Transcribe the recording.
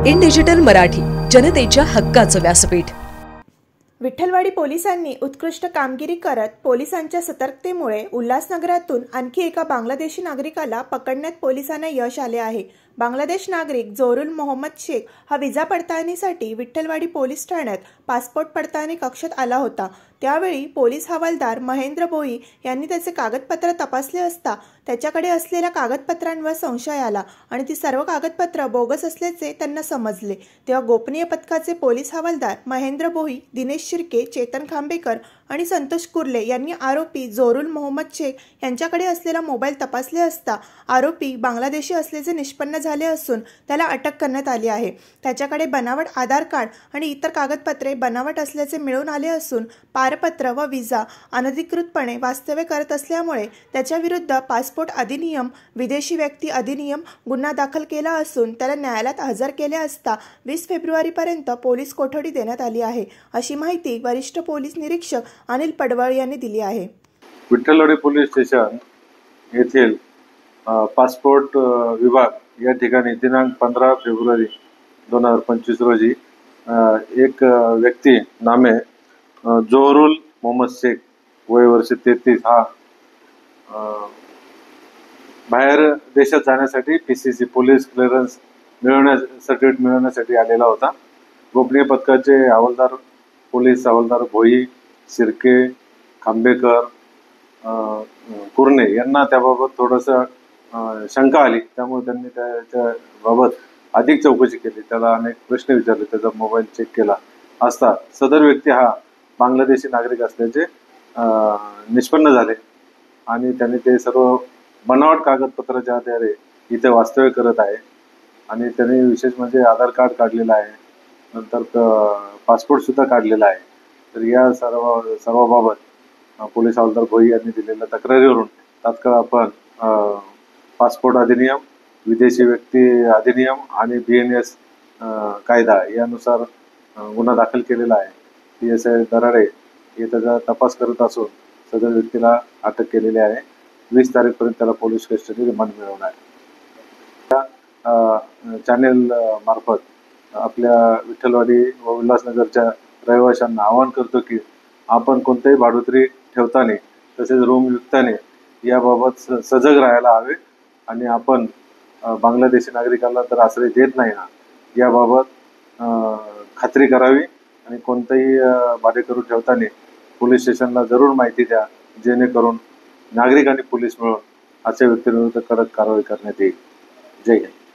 In digital Marathi, जनतेच्या हक्काचं व्यासपीठ। विठ्ठलवाडी पोलिसांनी उत्कृष्ट कामगिरी करत पोलिसांच्या सतर्कतेमुळे उल्हासनगरातून आणखी एका बांगलादेशी नागरिकाला पकडण्यात पोलिसांना यश आले आहे। बांगलादेश नागरिक जोरुल मोहम्मद शेख हा विजा पडताळणीसाठी विठ्ठलवाडी पोलीस ठाण्यात पासपोर्ट पडताळणी कक्षात आला होता। त्यावेळी पोलीस हवालदार महेंद्र भोई यांनी त्याचे कागदपत्र तपासले असता त्याच्याकडे असलेल्या कागदपत्रांवर संशय आला आणि ती सर्व कागदपत्र बोगस असल्याचे त्यांना समजले। तेव्हा गोपनीय पथकाचे पोलीस हवालदार महेंद्र भोई, दिनेश शिर्के, चेतन खांबेकर आणि संतोष कुर्ले यांनी आरोपी जोरुल मोहम्मद शेख यांच्याकडे असलेला मोबाईल तपासले असता आरोपी बांगलादेशी असल्याचे निष्पन्न झाले असून त्याला अटक करण्यात आली आहे। त्याच्याकडे बनावट आधार कार्ड आणि इतर कागदपत्रे बनावट असल्याचे मिळून आले असून पारपत्र व विजा अनधिकृतपणे वास्तव्य करत असल्यामुळे त्याच्या विरुद्ध पासपोर्ट अधिनियम, विदेशी व्यक्ती अधिनियम गुन्हा दाखल केला असून त्याला न्यायालयात हजर केले असता 20 फेब्रुवारीपर्यंत पोलीस कोठडी देण्यात आली आहे, अशी माहिती वरिष्ठ पोलीस निरीक्षक अनिल पडवळ यांनी दिली आहे। विठ्ठलवाडी पोलीस स्टेशन येथील पासपोर्ट विभाग या ठिकाणी दिनांक 15 फेब्रुवारी 2025 रोजी एक व्यक्ती नामे जोरुल मोहम्मद शेख, वय वर्ष 33, हा बाहेर देशात जाण्यासाठी PCC पोलीस क्लिअरन्स सर्टिफिकेट मिळवण्यासाठी आलेला होता। गोपनीय पथकाचे हवालदार पोलीस हवालदार भोई, शिर्के, खांबेकर, कुर्णे यांना त्याबाबत थोडंसं शंका आली, त्यामुळे त्यांनी त्याच्या बाबत अधिक चौकशी केली। त्याला अनेक प्रश्न विचारले, त्याचा मोबाईल चेक केला असता सदर व्यक्ती हा बांगलादेशी नागरिक असल्याचे निष्पन्न झाले आणि त्यांनी ते सर्व बनावट कागदपत्राच्या आधारे इथे वास्तव्य करत आहे आणि त्यांनी विशेष म्हणजे आधार कार्ड काढलेलं आहे, नंतर पासपोर्ट सुद्धा काढलेला आहे। तर या सर्वाबाबत पोलीस हवालदार भोई यांनी दिलेल्या तक्रारीवरून तात्काळ आपण पासपोर्ट अधिनियम, विदेशी व्यक्ती अधिनियम आणि BNS कायदा यानुसार गुन्हा दाखल केलेला आहे। PSI दराडे हे त्याचा तपास करत असून सदर व्यक्तीला अटक केलेली आहे। 20 तारीखपर्यंत त्याला पोलीस कस्टडी रिमांड मिळवणार आहे। चॅनेल मार्फत आपल्या विठ्ठलवाडी व उल्हासनगरच्या रहिवाशांना आवाहन करतो की आपण कोणतेही भाडोत्री ठेवताना तसेच रूम विकताना याबाबत सजग राहायला हवे आणि आपण बांगलादेशी नागरिकांना तर आश्रय देत नाही ना, याबाबत खात्री करावी आणि कोणतेही भाडेकरू ठेवताना पोलीस स्टेशनला जरूर माहिती द्या, जेणेकरून नागरिक आणि पोलीस मिळून अशा व्यक्तींविरुद्ध कडक कारवाई करण्यात येईल। जय हिंद।